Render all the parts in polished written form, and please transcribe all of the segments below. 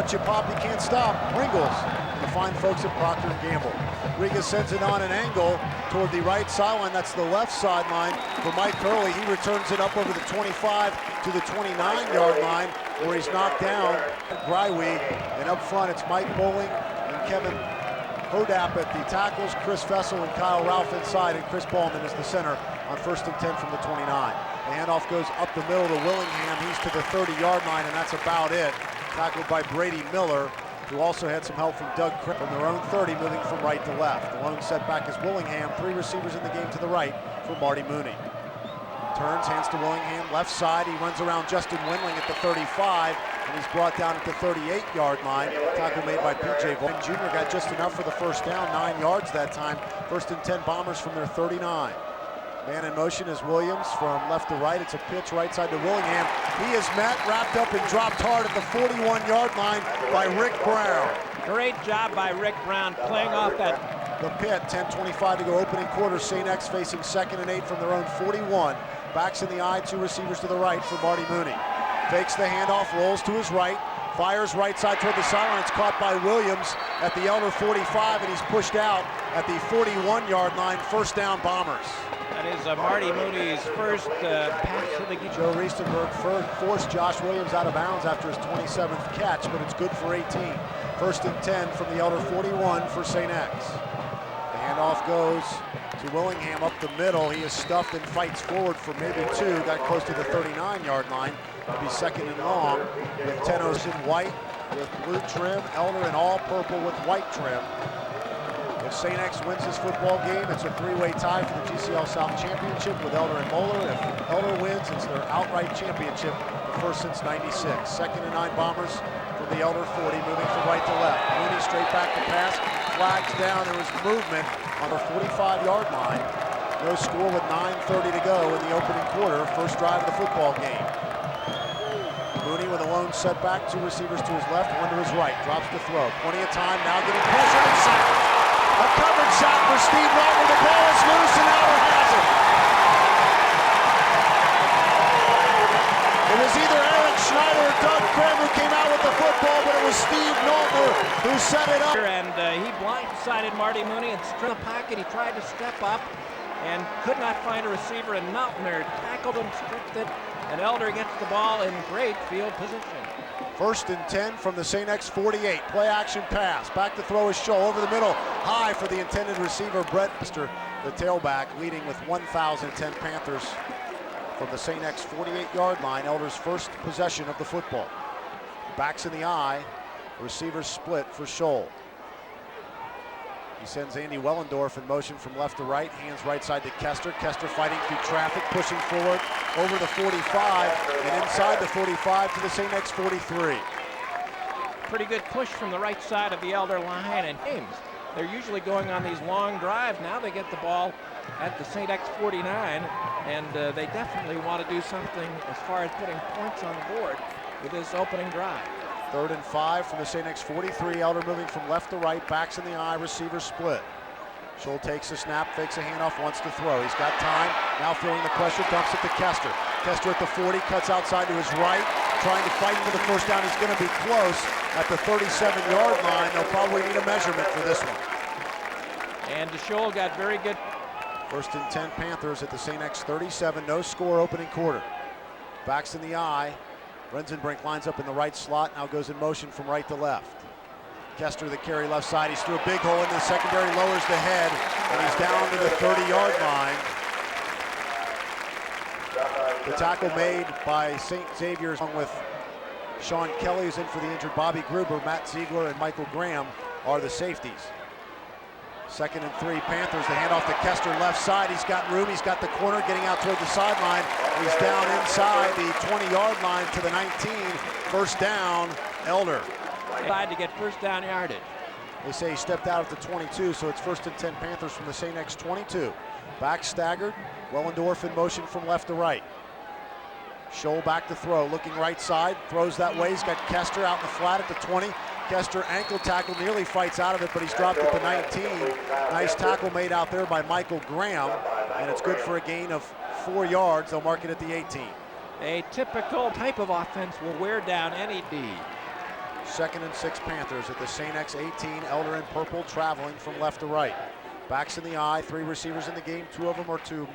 Once you pop, you can't stop. Pringles, the fine folks at Procter & Gamble. Riga sends it on an angle toward the right sideline. That's the left sideline for Mike Hurley. He returns it up over the 25 to the 29-yard line, where he's knocked down Greiweg. And up front, it's Mike Bowling and Kevin Hodap at the tackles, Chris Fessel and Kyle Ralph inside, and Chris Ballman is the center on 1st and 10 from the 29. The handoff goes up the middle to Willingham. He's to the 30-yard line, and that's about it. Tackled by Brady Miller, who also had some help from Doug Cribb from their own 30, moving from right to left. The lone setback is Willingham. 3 receivers in the game to the right for Marty Mooney. Turns, hands to Willingham, left side. He runs around Justin Windling at the 35, and he's brought down at the 38-yard line. Tackle made by P.J. Vaughn Jr. got just enough for the first down, 9 yards that time. 1st and 10 Bombers from their 39. Man in motion is Williams from left to right. It's a pitch right side to Willingham. He is met, wrapped up, and dropped hard at the 41-yard line by Rick Brown. Great job by Rick Brown playing off that. The pit, 10:25 to go opening quarter. St. X facing 2nd and 8 from their own 41. Backs in the eye, 2 receivers to the right for Marty Mooney. Fakes the handoff, rolls to his right, fires right side toward the sideline. It's caught by Williams at the Elder 45, and he's pushed out at the 41-yard line. 1st down Bombers. That is Marty Mooney's first pass to the game. Joe Riestenberg forced Josh Williams out of bounds after his 27th catch, but it's good for 18. 1st and 10 from the Elder 41 for St. X. The handoff goes to Willingham up the middle. He is stuffed and fights forward for maybe 2. Got close to the 39-yard line. It'll be 2nd and long with Tenos in white, with blue trim, Elder in all purple with white trim. If St. X wins this football game, it's a 3-way tie for the GCL South Championship with Elder and Moeller. If Elder wins, it's their outright championship, the first since '96. 2nd and 9 Bombers from the Elder 40, moving from right to left. Mooney straight back to pass, flags down. There was movement on the 45-yard line. No score with 9:30 to go in the opening quarter. First drive of the football game. Mooney with a lone setback, 2 receivers to his left, 1 to his right. Drops to throw. Plenty of time now, getting pressure and sacked. A covered shot for Steve Martin. The ball is loose and Elder has it. It was either Eric Schneider or Doug Cribb who came out with the football, but it was Steve Knowlton who set it up. And he blindsided Marty Mooney and struck the pocket. He tried to step up and could not find a receiver, and Meltner tackled him, stripped it, and Elder gets the ball in great field position. 1st and 10 from the St. X 48. Play action pass. Back to throw is Scholl over the middle. High for the intended receiver, Brett Mister, the tailback, leading with 1,010 Panthers from the St. X 48-yard line. Elder's first possession of the football. Backs in the eye. Receivers split for Scholl. He sends Andy Wellendorf in motion from left to right. Hands right side to Kester. Kester fighting through traffic, pushing forward over the 45 and inside the 45 to the St. X 43. Pretty good push from the right side of the Elder line, and James, they're usually going on these long drives. Now they get the ball at the St. X 49, and they definitely want to do something as far as putting points on the board with this opening drive. 3rd and 5 from the St. X 43. Elder moving from left to right, backs in the eye, receivers split. Scholl takes a snap, fakes a handoff, wants to throw. He's got time, now feeling the pressure, dumps it to Kester. Kester at the 40, cuts outside to his right, trying to fight for the first down. He's going to be close at the 37-yard line. They'll probably need a measurement for this one. And Scholl got very good. 1st and 10 Panthers at the St. X 37, no score opening quarter. Backs in the eye. Rensenbrink lines up in the right slot, now goes in motion from right to left. Kester the carry left side. He's through a big hole into the secondary, lowers the head, and he's down to the 30-yard line. The tackle made by St. Xavier along with Sean Kelly, who's in for the injured Bobby Gruber, Matt Ziegler, and Michael Graham are the safeties. 2nd and 3 Panthers. The handoff to Kester left side. He's got room. He's got the corner getting out toward the sideline. He's down inside the 20-yard line to the 19. 1st down, Elder. Tried to get first down yardage. They say he stepped out at the 22, so it's 1st and 10 Panthers from the St. X 22. Back staggered. Wellendorf in motion from left to right. Scholl back to throw, looking right side, throws that way. He's got Kester out in the flat at the 20. Kester ankle tackle, nearly fights out of it, but he's dropped at the 19. Nice tackle made out there by Michael Graham, and it's good for a gain of 4 yards. They'll mark it at the 18. A typical type of offense will wear down any D. 2nd and 6 Panthers at the St. X 18. Elder in purple traveling from left to right. Backs in the eye, 3 receivers in the game, 2 of them are to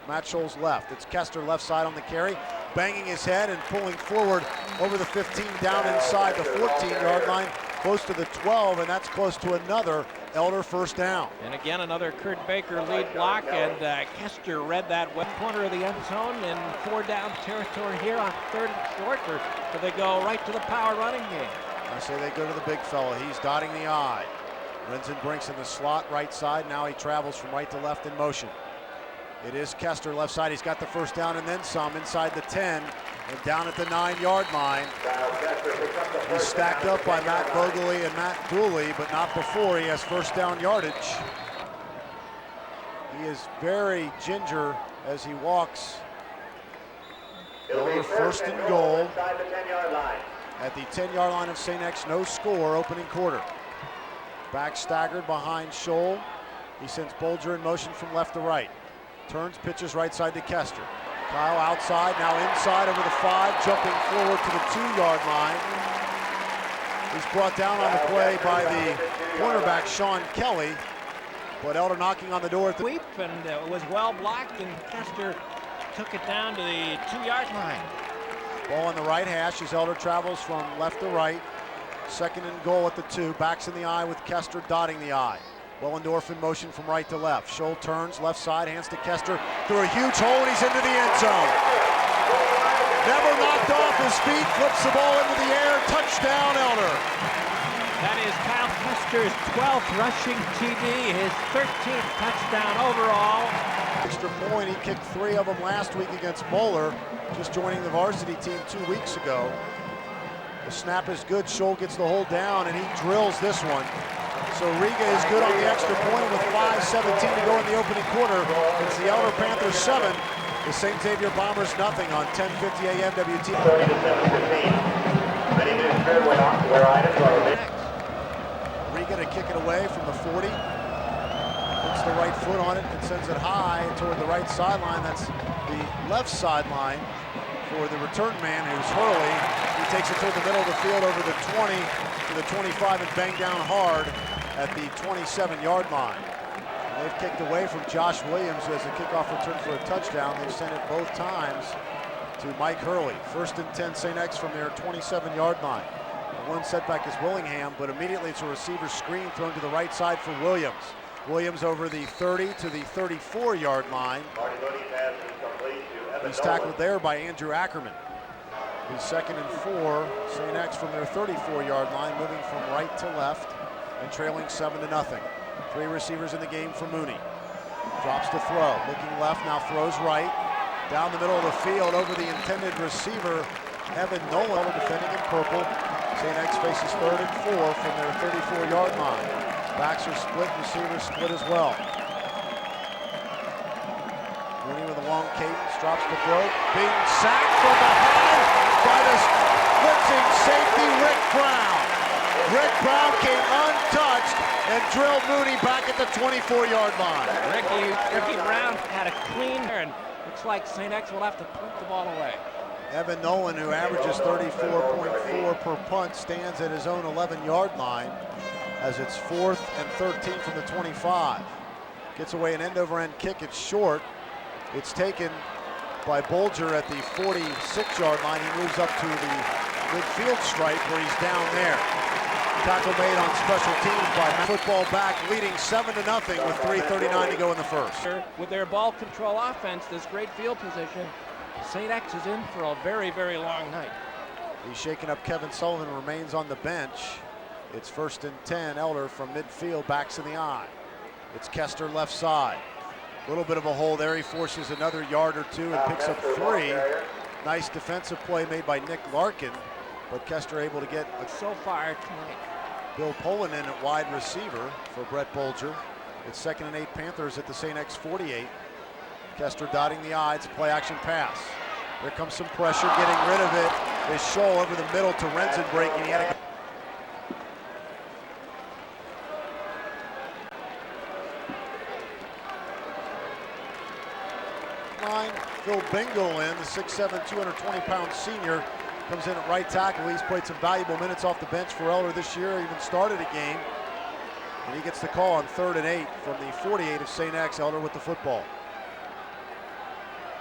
Matt Scholl's left. It's Kester left side on the carry, banging his head and pulling forward over the 15, down inside the 14-yard line, close to the 12, and that's close to another Elder first down. And again, another Kurt Baker lead block, and Kester read that west corner of the end zone in 4-down territory here on 3rd and short, or do they go right to the power running game? I say they go to the big fella. He's dotting the I. Renzen Brinks in the slot right side. Now he travels from right to left in motion. It is Kester left side. He's got the first down and then some inside the 10 and down at the 9-yard line. He's stacked up by Matt Vogeley and Matt Dooley, but not before he has first down yardage. He is very ginger as he walks. Elder first and goal at the 10-yard line of St. X. No score, opening quarter. Back staggered behind Scholl. He sends Bolger in motion from left to right. Turns, pitches right side to Kester. Kyle outside, now inside over the 5, jumping forward to the 2-yard line. He's brought down on the play by the cornerback, Sean Kelly. But Elder knocking on the door at the sweep, and it was well blocked, and Kester took it down to the 2-yard line. Ball on the right hash as Elder travels from left to right. 2nd and goal at the 2. Backs in the eye with Kester dotting the I. Wellendorf in motion from right to left. Scholl turns left side, hands to Kester through a huge hole, and he's into the end zone. Never knocked off his feet, flips the ball into the air. Touchdown, Elder. That is Kyle Kester's 12th rushing TD, his 13th touchdown overall. Extra point, he kicked 3 of them last week against Moeller, just joining the varsity team 2 weeks ago. The snap is good, Scholl gets the hold down, and he drills this one. So Riga is good on the extra point with 5:17 to go in the opening quarter. It's the Elder Panthers 7, the St. Xavier Bombers nothing on 10:50 a.m. WT. 30 to 7:15. Many new wear items are available. Riga to kick it away from the 40. Puts the right foot on it and sends it high toward the right sideline. That's the left sideline for the return man, who's Hurley. He takes it toward the middle of the field over the 20 to the 25 and banged down hard at the 27-yard line. And they've kicked away from Josh Williams, who has a kickoff return for a touchdown. They've sent it both times to Mike Hurley. 1st and 10 St. X from their 27-yard line. The one setback is Willingham, but immediately it's a receiver screen thrown to the right side for Williams. Williams over the 30 to the 34-yard line. He's tackled there by Andrew Ackerman. He's 2nd and 4. St. X from their 34-yard line, moving from right to left and trailing 7-0. 3 receivers in the game for Mooney. Drops to throw, looking left, now throws right. Down the middle of the field over the intended receiver, Evan Nolan, defending in purple. St. X faces 3rd and 4 from their 34-yard line. Backs are split, receivers split as well. Mooney with a long cadence, drops the throw, being sacked from behind by the blitzing safety, Rick Brown. Rick Brown came untouched and drilled Mooney back at the 24-yard line. Ricky Brown had a clean there, and looks like St. X will have to punt the ball away. Evan Nolan, who averages 34.4 per punt, stands at his own 11-yard line as it's 4th and 13 from the 25. Gets away an end-over-end kick. It's short. It's taken by Bolger at the 46-yard line. He moves up to the midfield stripe where he's down there. Tackle made on special teams by football back, leading 7-0 with 3:39 to go in the first. With their ball control offense, this great field position, St. X is in for a very, very long night. He's shaking up Kevin Sullivan, remains on the bench. It's 1st and 10, Elder from midfield, backs in the eye. It's Kester left side. A little bit of a hole there. He forces another yard or 2 and picks up 3. Nice defensive play made by Nick Larkin, but Kester able to get so far tonight. Bill Poland in at wide receiver for Brett Bolger. It's 2nd and 8 Panthers at the St. X 48. Kester dotting the I. It's a play action pass. There comes some pressure, getting rid of it. Is Scholl over the middle to Renzen breaking. He had a line. Phil Bingle in, the 6'7", 220-pound senior, comes in at right tackle. He's played some valuable minutes off the bench for Elder this year, even started a game. And he gets the call on 3rd and 8 from the 48 of St. X. Elder with the football.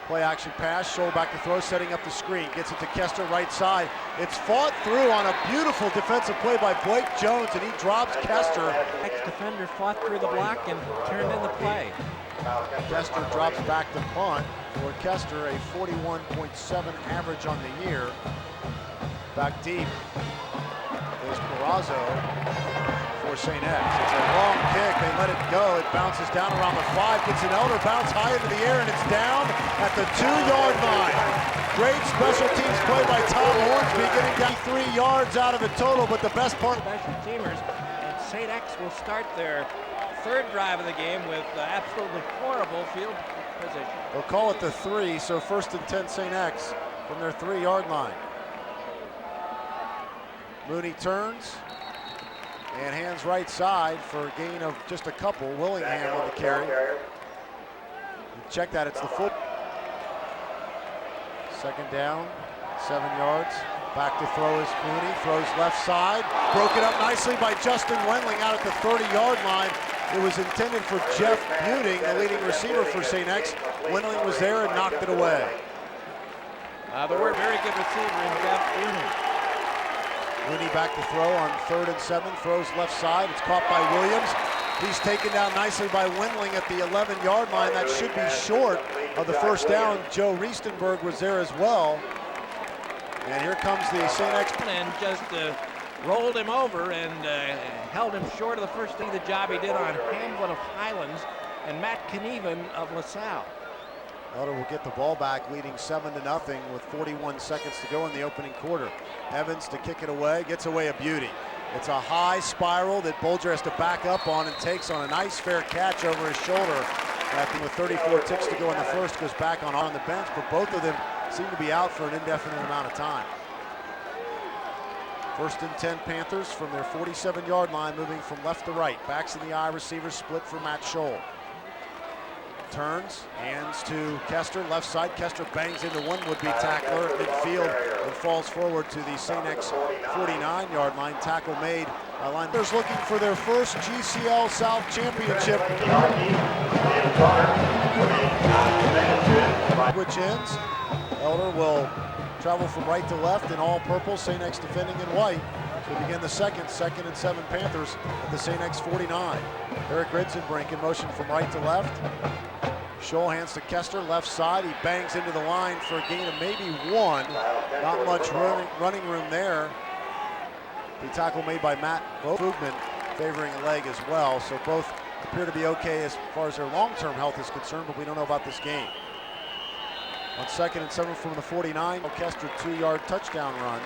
Play action pass, Scholl back to throw, setting up the screen. Gets it to Kester, right side. It's fought through on a beautiful defensive play by Blake Jones, and he drops Kester. Ex-defender fought through the block and turned in the play. Kester drops back to punt for Kester, a 41.7 average on the year. Back deep is Perazzo for St. X. It's a long kick, they let it go. It bounces down around the 5, gets an Elder bounce high into the air, and it's down at the 2-yard line. Great special teams play by Tom Hornsby, getting down 3 yards out of it total, but the best part. Special teamers, and St. X will start their 3rd drive of the game with absolutely horrible field position. They'll call it the 3, so 1st and 10 St. X from their 3-yard line. Mooney turns and hands right side for a gain of just a couple. Willingham on the carry. Check that, it's the full. 2nd down, 7 yards. Back to throw is Mooney, throws left side. Broken up nicely by Justin Wendling out at the 30-yard line. It was intended for Jeff Buting, the leading receiver for St. X. Wendling was there and knocked it away. There were very good receiver in Jeff Buting. Mooney back to throw on 3rd and 7, throws left side. It's caught by Williams. He's taken down nicely by Wendling at the 11-yard line. That should be short of the 1st down. Joe Riestenberg was there as well. And here comes the St. X. And just rolled him over and held him short of the first thing the job he did on Hamblin of Highlands and Matt Knieven of LaSalle. Elder will get the ball back, leading 7-0 with 41 seconds to go in the opening quarter. Evans to kick it away, gets away a beauty. It's a high spiral that Bolger has to back up on and takes on a nice fair catch over his shoulder. After with 34 ticks to go in the first, goes back on the bench, but both of them seem to be out for an indefinite amount of time. 1st and 10 Panthers from their 47-yard line, moving from left to right. Backs in the eye, receivers split for Matt Scholl. Turns, hands to Kester, left side. Kester bangs into one would-be tackler at midfield and falls forward to the St. X 49-yard line. Tackle made by linebackers looking for their first GCL South championship. Which ends. Elder will travel from right to left in all purple. St. X defending in white. To begin the 2nd and 7 Panthers at the St. X 49. Eric Ridzenbrink in motion from right to left. Scholl hands to Kester, left side. He bangs into the line for a gain of maybe 1. Not much running room there. The tackle made by Matt Fugman favoring a leg as well. So both appear to be okay as far as their long-term health is concerned, but we don't know about this game. On 2nd and 7 from the 49, Kester 2-yard touchdown run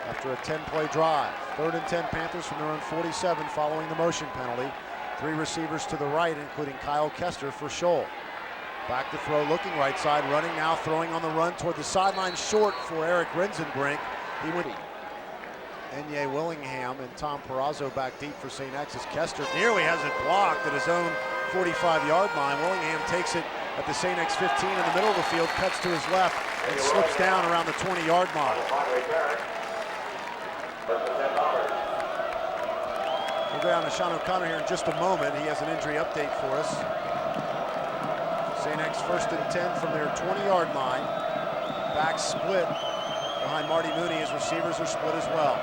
after a 10-play drive. 3rd and 10 Panthers from their own 47 following the motion penalty. 3 receivers to the right, including Kyle Kester for Scholl. Back to throw, looking right side, running now, throwing on the run toward the sideline, short for Eric Ridzenbrink. He would. Enye Willingham and Tom Perazzo back deep for St. X as Kester nearly has it blocked at his own 45-yard line. Willingham takes it at the St. X 15 in the middle of the field, cuts to his left, and slips down around the 20-yard line. We'll go down to Sean O'Connor here in just a moment. He has an injury update for us. St. X 1st and 10 from their 20-yard line. Back split behind Marty Mooney. His receivers are split as well.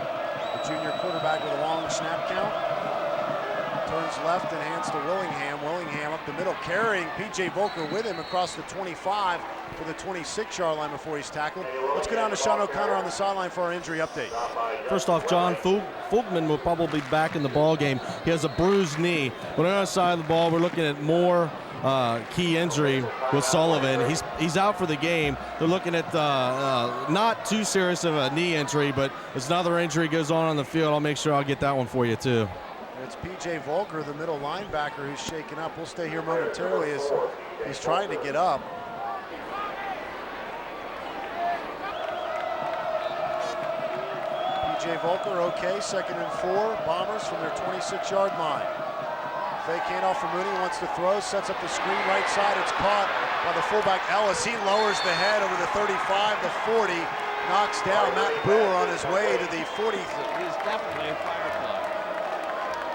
The junior quarterback with a long snap count. Turns left and hands to Willingham. Willingham up the middle, carrying P.J. Volker with him across the 25 to the 26-yard line before he's tackled. Let's go down to Sean O'Connor on the sideline for our injury update. First off, John, Fulgman will probably be back in the ball game. He has a bruised knee. But on the other side of the ball, we're looking at more key injury with Sullivan. He's out for the game. They're looking at not too serious of a knee injury, but as another injury goes on the field, I'll make sure I'll get that one for you too. It's P.J. Volker, the middle linebacker, who's shaken up. We'll stay here momentarily as he's trying to get up. P.J. Volker, okay, 2nd and 4. Bombers from their 26-yard line. Fake handoff for Mooney, wants to throw, sets up the screen right side. It's caught by the fullback Ellis. He lowers the head over the 35, the 40. knocks down Matt Boer on his way to the 40th. He's definitely a fire plug.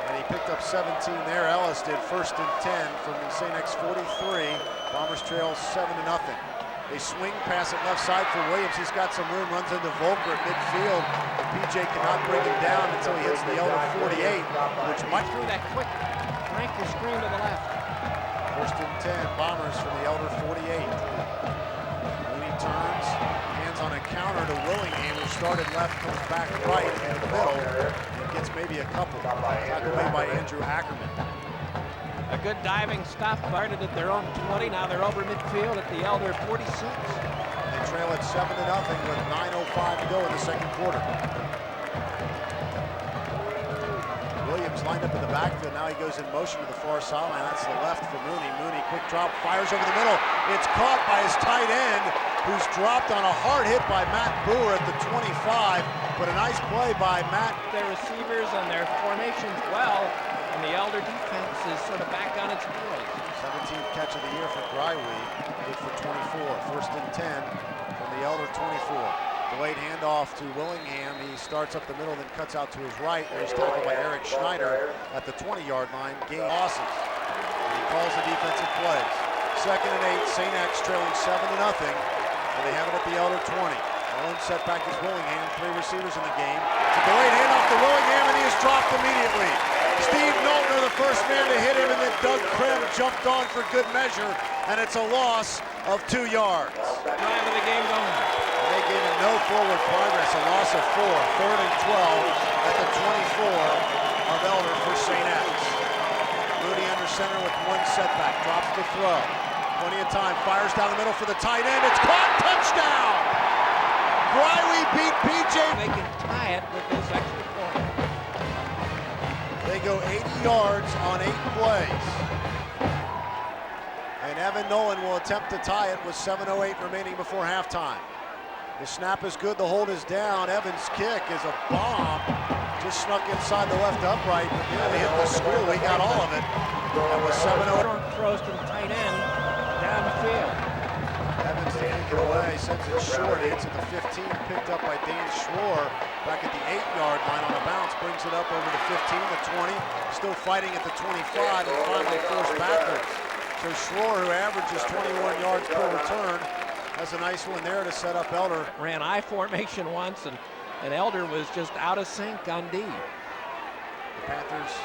And he picked up 17 there. Ellis did 1st and 10 from the St. X 43. Bombers trail 7-0. A swing pass at left side for Williams. He's got some room, runs into Volker at midfield. PJ cannot bring him down until he hits the Elder 48, which might Through that quick flanker screen to the left. 1st and 10, Bombers from the Elder 48. Mooney turns, hands on a counter to Willingham, who started left, comes back right in the middle, and gets maybe a couple. Tackle made by Andrew Ackerman. A good diving stop, started at their own 20. Now they're over midfield at the Elder 46. They trail at 7-0 with 9:05 to go in the second quarter. Williams lined up in the backfield. Now he goes in motion to the far sideline. That's the left for Mooney. Mooney, quick drop, fires over the middle. It's caught by his tight end, who's dropped on a hard hit by Matt Boer at the 25. But a nice play by Matt. Their receivers and their formations well, and the Elder defense is sort of back on its heels. 17th catch of the year for Grywe, good for 24. 1st and 10 from the Elder 24. Delayed handoff to Willingham. He starts up the middle, then cuts out to his right, where he's tackled by Eric Schneider at the 20-yard line. Gain losses. And he calls the defensive plays. 2nd and 8, St. X trailing 7-0, and they have it at the Elder 20. One setback is Willingham, 3 receivers in the game. It's a delayed handoff to Willingham, and he is dropped immediately. Steve Knowlton, the first man to hit him, and then Doug Krem jumped on for good measure, and it's a loss of 2 yards. Drive of the game going. They gave him no forward progress, a loss of 4. 3rd and 12 at the 24 of Elder for St. X. Mooney under center with 1 setback, drops the throw. Plenty of time, fires down the middle for the tight end. It's caught, touchdown! Grywe beat PJ. They can tie it with this extra point. They go 80 yards on 8 plays. And Evan Nolan will attempt to tie it with 7:08 remaining before halftime. The snap is good, the hold is down. Evans' kick is a bomb. Just snuck inside the left upright, but nearly hit the school. He got all of it. That was 7:08. Short throws to the tight end down the field. Evans to kick it away, sends it short. He hits at the 15, picked up by Dan Schroer back at the 8-yard line on a bounce. Brings it up over the 15, the 20. Still fighting at the 25, and finally forced backwards. So Schroer, who averages 21 yards per return, has a nice one there to set up Elder. Ran I formation once, and Elder was just out of sync on D. The Panthers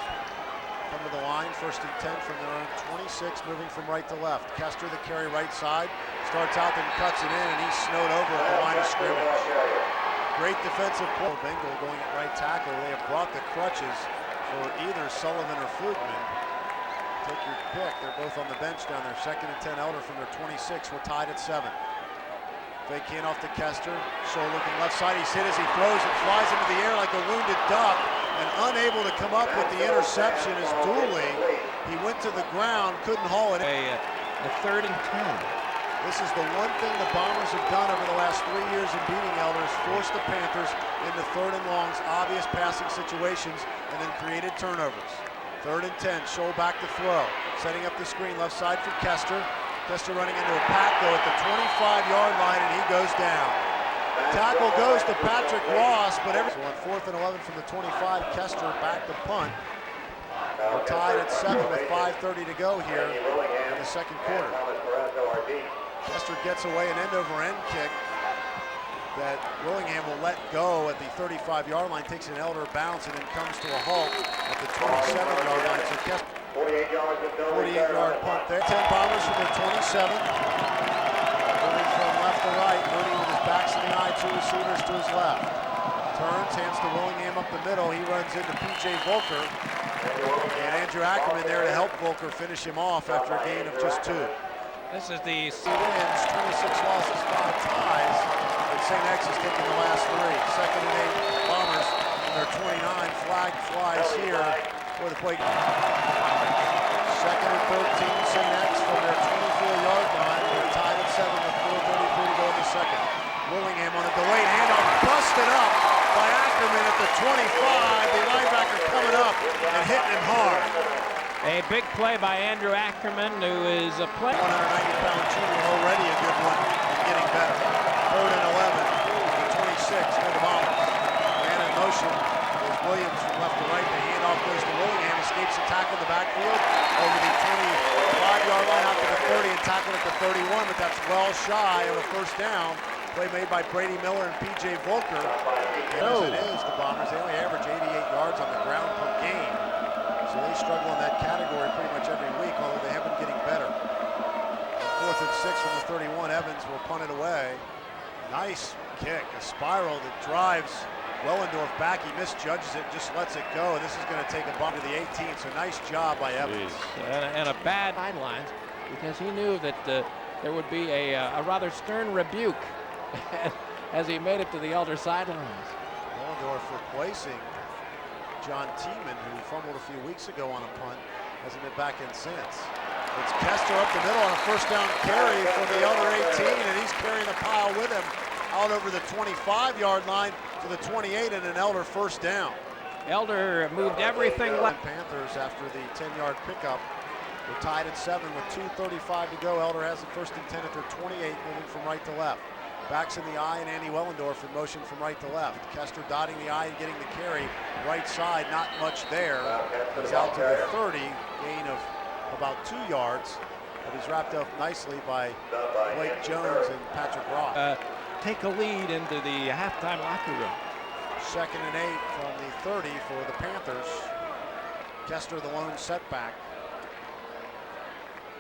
come to the line, 1st and 10 from their own 26, moving from right to left. Kester, the carry right side, starts out then cuts it in, and he's snowed over at the line of scrimmage. Great defensive pull. Bengal going at right tackle. They have brought the crutches for either Sullivan or Flugman. Take your pick. They're both on the bench down there. 2nd and 10 Elder from their 26. We're tied at 7. Fake handoff to Kester. Show looking left side. He's hit as he throws and flies into the air like a wounded duck, and unable to come up with the interception is Dooley. He went to the ground, couldn't haul it. A 3rd and 10. This is the one thing the Bombers have done over the last 3 years in beating Elders, forced the Panthers into 3rd and longs, obvious passing situations, and then created turnovers. 3rd and 10, Scholl back to throw. Setting up the screen, left side for Kester. Kester running into a pack though at the 25-yard line, and he goes down. Tackle goes to Patrick Ross, but so on 4th and 11 from the 25, Kester back to punt. We're tied at 7 with 5:30 to go here in the second quarter. Kester gets away an end-over-end kick that Willingham will let go at the 35-yard line, takes an Elder bounce, and then comes to a halt at the 27-yard line. So Kester, 48-yard punt there. 10 Bombers from their 27. Moving from left to right, Mooney with his backs to the eye, 2 receivers to his left. Turns, hands to Willingham up the middle. He runs into PJ Volker. And Andrew Ackerman there to help Volker finish him off after a gain of just 2. This is the 2 wins, 26 losses, 5 ties. And St. X has taken the last 3. 2nd and 8 Bombers from their 29. Flag flies here for the play. 2nd and 13, St. X from their 24-yard line. They're tied at 7 with 4:33 to go in the second. Willingham on a delayed handoff, busted up by Ackerman at the 25. The linebacker coming up and hitting him hard. A big play by Andrew Ackerman, who is a play. 190-pound junior, already a good one and getting better. 3rd and 11. The for the Bombers. Man in motion. There's Williams from left to right. The handoff goes to Willingham. Escapes the tackle in the backfield over the 25-yard line out to the 30 and tackled at the 31, but that's well shy of a first down. Play made by Brady Miller and P.J. Volker. And as it is, the Bombers, they only average 88 yards on the ground per game. So they struggle in that category pretty much every week, although they have been getting better. 4th and 6 from the 31, Evans will punt it away. Nice kick, a spiral that drives Wellendorf back. He misjudges it, just lets it go. This is going to take a bump to the 18, so nice job by Evans. And a bad sidelines, because he knew that there would be a rather stern rebuke as he made it to the Elder sidelines. Wellendorf replacing John Tiemann, who fumbled a few weeks ago on a punt, hasn't been back in since. It's Kester up the middle on a first down carry from the Elder 18, and he's carrying the pile with him out over the 25-yard line to the 28 and an Elder first down. Elder moved everything left. Panthers, after the 10-yard pickup, we're tied at 7 with 2:35 to go. Elder has it 1st and 10 at their 28, moving from right to left. Backs in the eye, and Andy Wellendorf in motion from right to left. Kester dotting the eye and getting the carry. Right side, not much there. He's out to the 30, gain of about 2 yards. But he's wrapped up nicely by Blake Jones and Patrick Ross. Take a lead into the halftime locker room. 2nd and 8 from the 30 for the Panthers. Kester the lone setback.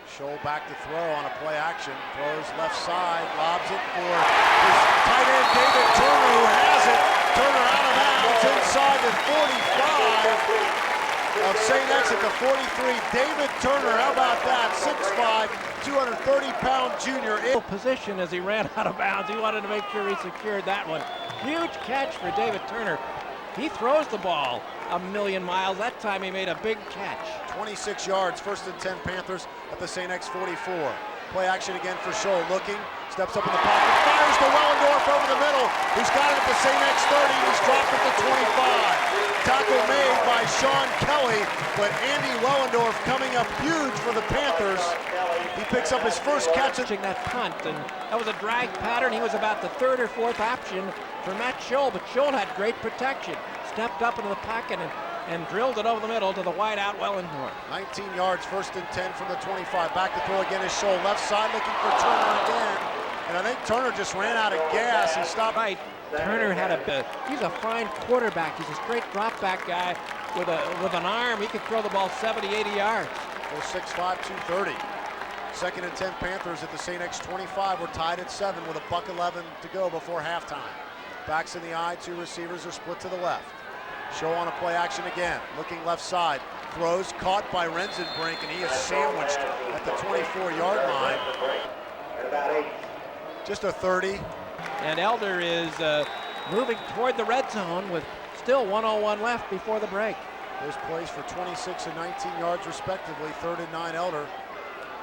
Scholl back to throw on a play action. Throws left side, lobs it for his tight end David Turner, who has it. Turner out of bounds inside the 45 of St. X at the 43. David Turner, how about that? 6'5", 230-pound junior. Position as he ran out of bounds. He wanted to make sure he secured that one. Huge catch for David Turner. He throws the ball a million miles. That time he made a big catch. 26 yards, 1st and 10 Panthers at the St. X 44. Play action again for Scholl, looking, steps up in the pocket, fires to Wellendorf over the middle, who's got it at the St. X 30, and he's dropped at the 25. Tackle made by Sean Kelly, but Andy Wellendorf coming up huge for the Panthers. He picks up his first catch. That punt, and that was a drag pattern. He was about the 3rd or 4th option for Matt Scholl, but Scholl had great protection. Stepped up into the pocket and drilled it over the middle to the wide out Wellendorf. 19 yards, 1st and 10 from the 25. Back to throw again is Scholl. Left side looking for Turner again. And I think Turner just ran out of gas. He stopped. Right. Turner he's a fine quarterback. He's a straight drop back guy with an arm. He could throw the ball 70, 80 yards. 6'5", 230. 2nd and 10 Panthers at the St. X 25. We're tied at 7 with $1:11 to go before halftime. Backs in the eye, 2 receivers are split to the left. Scholl on a play action again, looking left side. Throws, caught by Rensenbrink, and he is sandwiched at the 24-yard line. Just a 30. And Elder is moving toward the red zone with still 1:01 left before the break. Those plays for 26 and 19 yards respectively. 3rd and 9 Elder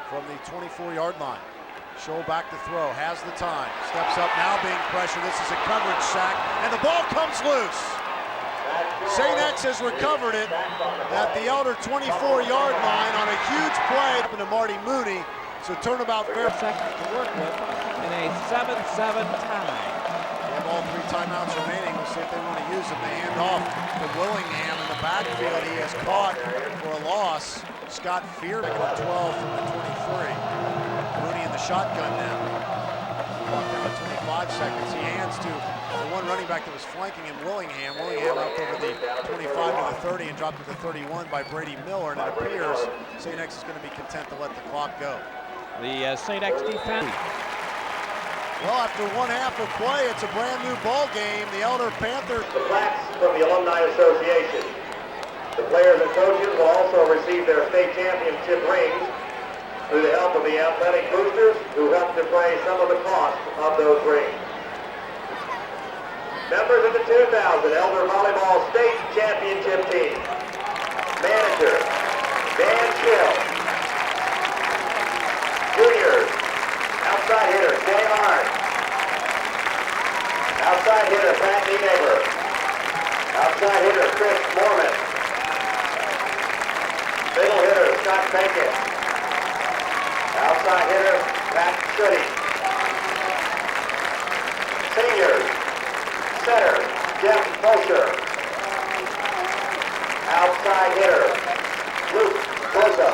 from the 24-yard line. Scholl back to throw, has the time, steps up, now being pressured. This is a coverage sack, and the ball comes loose. St. X has recovered it at the Elder 24-yard line on a huge play to Marty Mooney. So turnabout fair. Seconds to work with in a 7-7 tie. They have all 3 timeouts remaining. We'll see if they want to use them. They hand off to Willingham in the backfield. He is caught for a loss. Scott Fear, 12 from the 23. Mooney in the shotgun now. Walk down to 25 seconds. He hands to the one running back that was flanking him, Willingham. Willingham up over the 25 to the 30 and dropped to the 31 by Brady Miller. And it appears St. X is going to be content to let the clock go. The St. X defense. Well, after 1 half of play, it's a brand new ball game. The Elder Panthers. The plaques from the Alumni Association. The players and coaches will also receive their state championship rings through the help of the athletic boosters who helped defray some of the cost of those rings. Members of the 2000 Elder Volleyball State Championship team. Manager, Dan Schill. Juniors, outside hitter, Jay Hart. Outside hitter, Pat Niemeyer. Outside hitter, Chris Mormon. Middle hitter, Scott Bacon. Outside hitter, Pat Schutte. Seniors, Center, Jeff Fulcher. Outside hitter, Luke Bosa.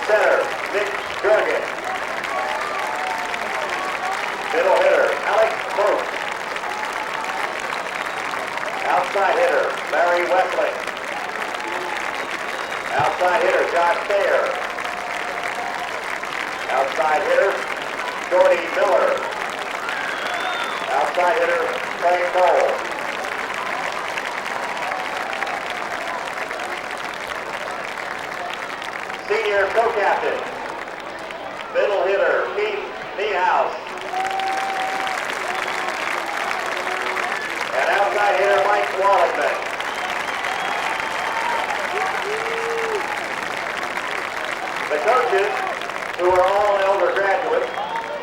Center, Nick Durgan. Middle hitter, Alex Moat. Outside hitter, Barry Wesley. Outside hitter, Josh Thayer. Outside hitter, Jordy Miller. Outside hitter, Clay Cole. Senior co-captain, middle hitter, Keith Niehaus. And outside hitter, Mike Wallingman. The coaches, who are all Elder graduates,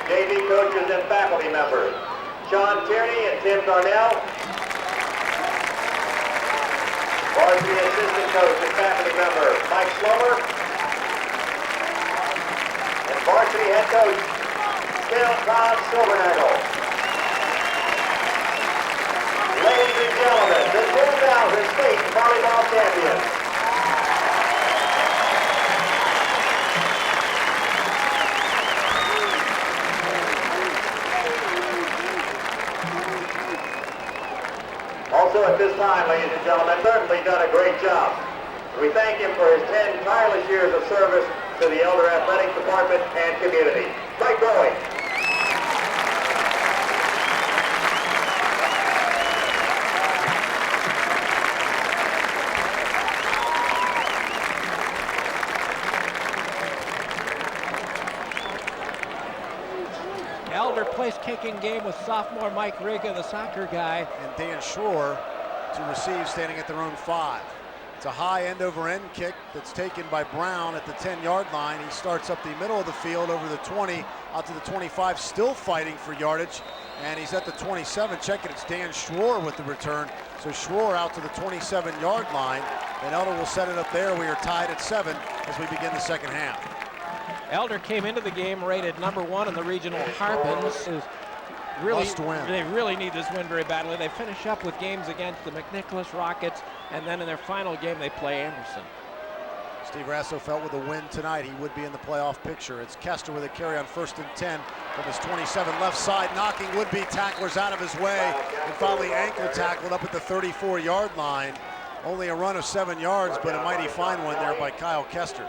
JV coaches and faculty members, Sean Tierney and Tim Darnell. Varsity assistant coach and faculty member, Mike Slover. And varsity head coach, Phil Todd Silvernagel. Ladies and gentlemen, the 2000 state volleyball champions. Also at this time, ladies and gentlemen, certainly done a great job. We thank him for his 10 tireless years of service to the Elder Athletics Department and community. Mike Bowie. Elder place-kicking game with sophomore Mike Riga, the soccer guy. And Dan Schroer to receive, standing at their own 5. It's a high end-over-end kick that's taken by Brown at the 10-yard line. He starts up the middle of the field over the 20, out to the 25, still fighting for yardage. And he's at the 27. Check it, it's Dan Schroer with the return. So Schroer out to the 27-yard line. And Elder will set it up there. We are tied at 7 as we begin the second half. Elder came into the game rated #1 in the regional Harbins. Must win. They really need this win very badly. They finish up with games against the McNicholas Rockets, and then in their final game they play Anderson. Steve Rasso felt with a win tonight he would be in the playoff picture. It's Kester with a carry on 1st and 10 from his 27 left side, knocking would-be tacklers out of his way, and finally ankle tackled up at the 34-yard line. Only a run of 7 yards, but a mighty fine one there by Kyle Kester.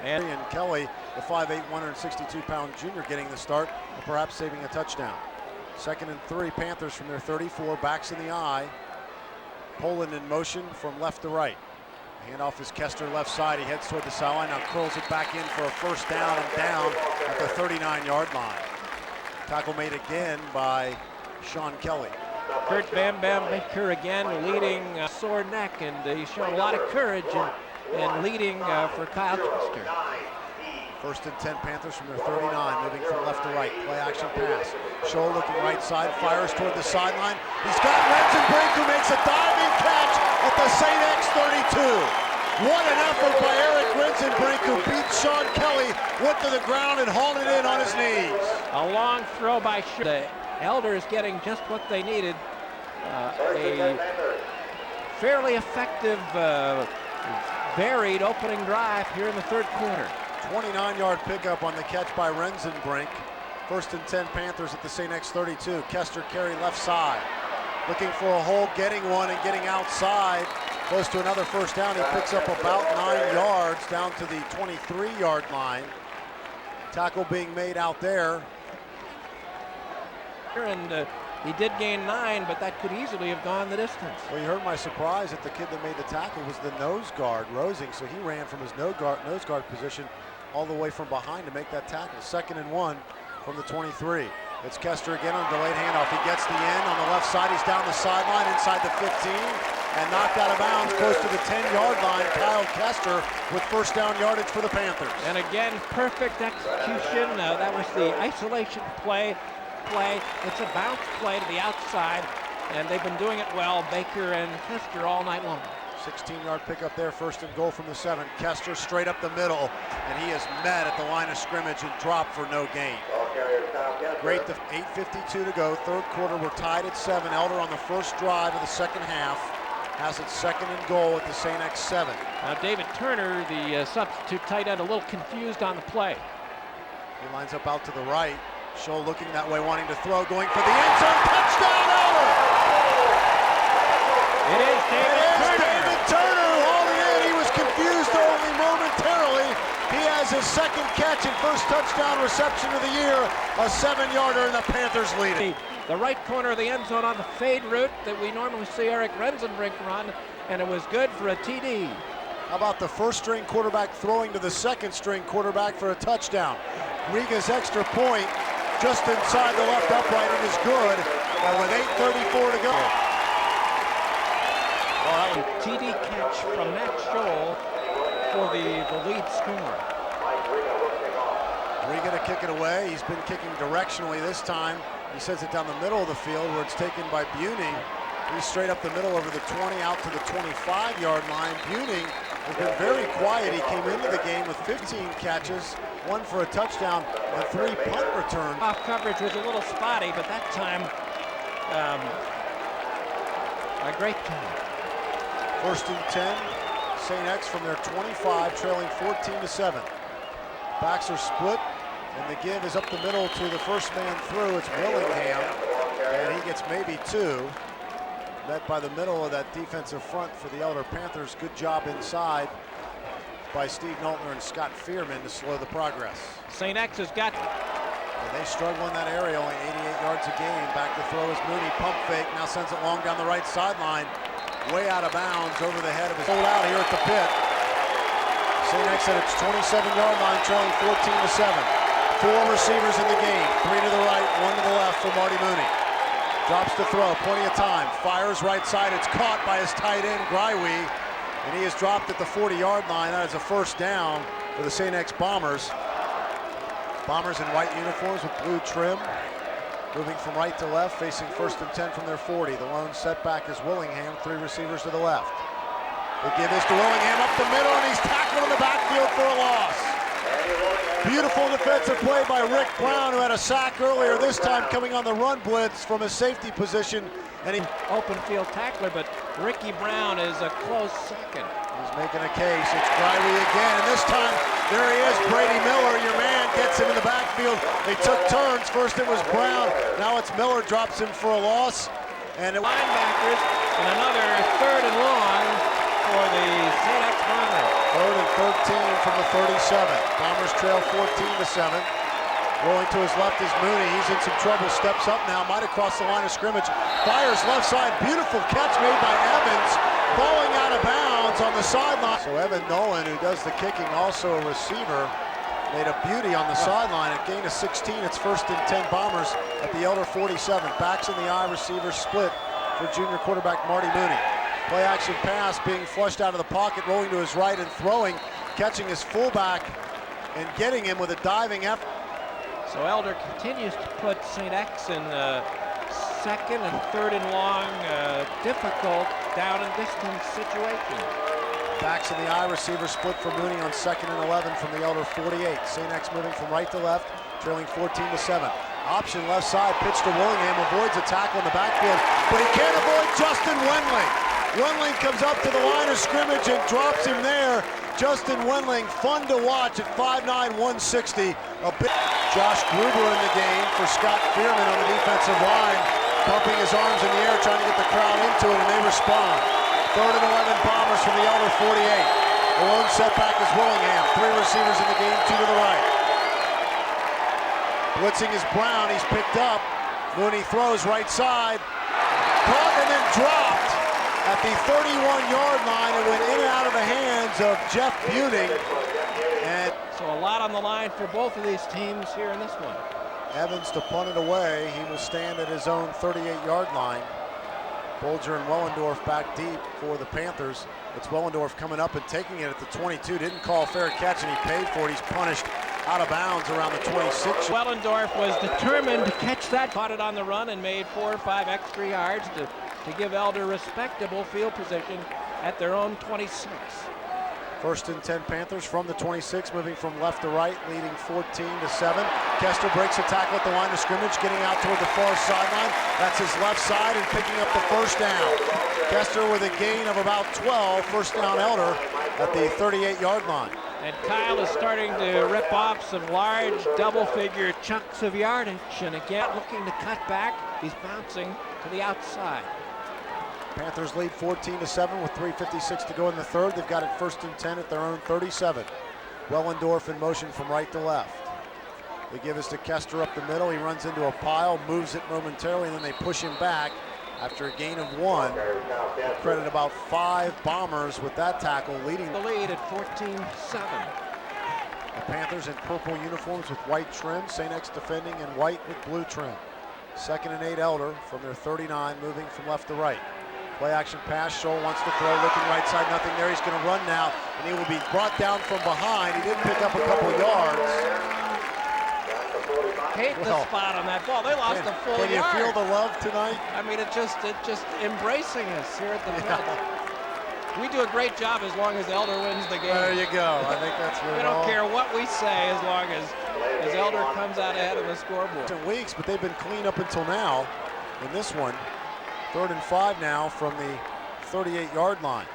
And Kelly, the 5'8", 162-pound junior, getting the start, and perhaps saving a touchdown. 2nd and 3, Panthers from their 34, backs in the eye. Poland in motion from left to right. Handoff is Kester left side. He heads toward the sideline, now curls it back in for a first down and down at the 39-yard line. Tackle made again by Sean Kelly. Kurt Bam Bam Baker again leading sore neck, and he's shown a lot of courage in leading for Kyle Kester. 1st and 10, Panthers from their 39, moving from left to right. Play action pass. Scholl looking right side, fires toward the sideline. He's got Rensenbrink, who makes a diving catch at the St. X 32. What an effort by Eric Rensenbrink, who beat Sean Kelly, went to the ground and hauled it in on his knees. A long throw by Scholl. The Elders getting just what they needed. A fairly effective, varied opening drive here in the 3rd quarter. 29-yard pickup on the catch by Rensenbrink. 1st and 10, Panthers at the St. X 32. Kester carry left side. Looking for a hole, getting one, and getting outside. Close to another first down. He picks up about 9 yards down to the 23-yard line. Tackle being made out there. And he did gain 9, but that could easily have gone the distance. Well, you heard my surprise that the kid that made the tackle was the nose guard, Rosing, so he ran from his nose guard position all the way from behind to make that tackle. 2nd and 1 from the 23. It's Kester again on a delayed handoff. He gets the end on the left side. He's down the sideline inside the 15 and knocked out of bounds close to the 10-yard line. Kyle Kester with first down yardage for the Panthers. And again, perfect execution. That was the isolation play. It's a bounce play to the outside, and they've been doing it well, Baker and Kester, all night long. 16-yard pickup there, 1st and goal from the 7. Kester straight up the middle, and he is met at the line of scrimmage and dropped for no gain. Great, 8:52 to go, third quarter. We're tied at 7. Elder on the first drive of the second half has its second and goal at the St. X 7. Now David Turner, the substitute tight end, a little confused on the play. He lines up out to the right. Scholl looking that way, wanting to throw, going for the end zone. Touchdown, Elder! It is David Turner who hauled it in. He was confused only momentarily. He has his second catch and first touchdown reception of the year. A 7-yarder, and the Panthers lead it. The right corner of the end zone on the fade route that we normally see Eric Rensenbrink run, and it was good for a TD. How about the first-string quarterback throwing to the second-string quarterback for a touchdown? Riga's extra point just inside the left upright. It is good. And with 8:34 to go. Well, TD catch from Matt Scholl for the lead score. Riga to kick it away. He's been kicking directionally this time. He sends it down the middle of the field where it's taken by Buning. He's straight up the middle over the 20 out to the 25-yard line. Buning has been very quiet. He came into the game with 15 catches, 1 for a touchdown, and 3 punt returns. Off coverage was a little spotty, but that time, a great time. First and 10, St. X from their 25, trailing 14-7. Backs are split, and the give is up the middle to the first man through. It's Willingham, and he gets maybe 2. Met by the middle of that defensive front for the Elder Panthers. Good job inside by Steve Knowlton and Scott Fearman to slow the progress. St. X has got... And they struggle in that area, only 88 yards a game. Back to throw is Mooney, pump fake, now sends it long down the right sideline. Way out of bounds over the head of his hold out here at the pit. St. X at its 27-yard line, trailing 14-7. 4 receivers in the game, 3 to the right, 1 to the left for Marty Mooney. Drops to throw, plenty of time, fires right side, it's caught by his tight end, Greiwe, and he is dropped at the 40-yard line. That is a first down for the St. X Bombers. Bombers in white uniforms with blue trim, moving from right to left, facing first and 10 from their 40. The lone setback is Willingham, 3 receivers to the left. They give this to Willingham up the middle, and he's tackled in the backfield for a loss. Beautiful defensive play by Rick Brown, who had a sack earlier, this time coming on the run blitz from his safety position. And he open field tackler, but Ricky Brown is a close second. He's making a case. It's Greiwe again, and this time, there he is, Brady Miller, your man, gets him in the backfield. They took turns. First it was Brown, now it's Miller, drops him for a loss. And it linebackers, and another 3rd and long for the St. X Bombers. 3rd and 13 from the 37. Bombers trail 14-7. Rolling to his left is Mooney. He's in some trouble. Steps up now. Might have crossed the line of scrimmage. Fires left side. Beautiful catch made by Evans. Falling out of bounds on the sideline. So Evan Nolan, who does the kicking, also a receiver, made a beauty on the sideline. At gain of 16, it's 1st and 10 Bombers at the Elder 47. Backs in the eye. Receivers split for junior quarterback Marty Mooney. Play action pass being flushed out of the pocket, rolling to his right and throwing, catching his fullback and getting him with a diving effort. So Elder continues to put St. X in the 2nd and 3rd and long, difficult down and distance situation. Backs in the eye, receiver split for Mooney on 2nd and 11 from the Elder 48. St. X moving from right to left, trailing 14-7. Option left side, pitch to Willingham, avoids a tackle in the backfield, but he can't avoid Justin Wendling. Wendling comes up to the line of scrimmage and drops him there. Justin Wendling, fun to watch at 5'9", 160. Josh Gruber in the game for Scott Fearman on the defensive line, pumping his arms in the air, trying to get the crowd into it, and they respond. 3rd and 11 Bombers from the Elder 48. The lone setback is Willingham. 3 receivers in the game, 2 to the right. Blitzing is Brown. He's picked up. Mooney throws right side. Caught and then dropped at the 31-yard line. It went in and out of the hands of Jeff Buning. And so a lot on the line for both of these teams here in this one. Evans to punt it away. He will stand at his own 38-yard line. Bolger and Wellendorf back deep for the Panthers. It's Wellendorf coming up and taking it at the 22. Didn't call a fair catch, and he paid for it. He's punished out of bounds around the 26. Wellendorf was determined to catch that. Caught it on the run and made 4 or 5 extra yards to give Elder respectable field position at their own 26. First and 10 Panthers from the 26, moving from left to right, leading 14-7. Kester breaks a tackle at the line of scrimmage, getting out toward the far sideline. That's his left side and picking up the first down. Kester with a gain of about 12, first down Elder at the 38-yard line. And Kyle is starting to rip off some large double-figure chunks of yardage, and again looking to cut back. He's bouncing to the outside. Panthers lead 14-7 with 3:56 to go in the third. They've got it first and 10 at their own 37. Wellendorf in motion from right to left. They give us to Kester up the middle. He runs into a pile, moves it momentarily, and then they push him back after a gain of 1. Credit about 5 Bombers with that tackle, leading The lead at 14-7. The Panthers in purple uniforms with white trim. St. X defending in white with blue trim. 2nd and 8 Elder from their 39, moving from left to right. Play action pass. Scholl wants to throw, looking right side, nothing there. He's going to run now, and he will be brought down from behind. He did pick up a couple yards. Hate the spot on that ball. They lost a full yard. Can you feel the love tonight? I mean, it just embracing us here at the pit. We do a great job as long as Elder wins the game. There you go. I think that's really We don't care what we say as long as Elder comes out ahead of the scoreboard. Weeks, but they've been clean up until now. In this one, 3rd and 5 now from the 38-yard line.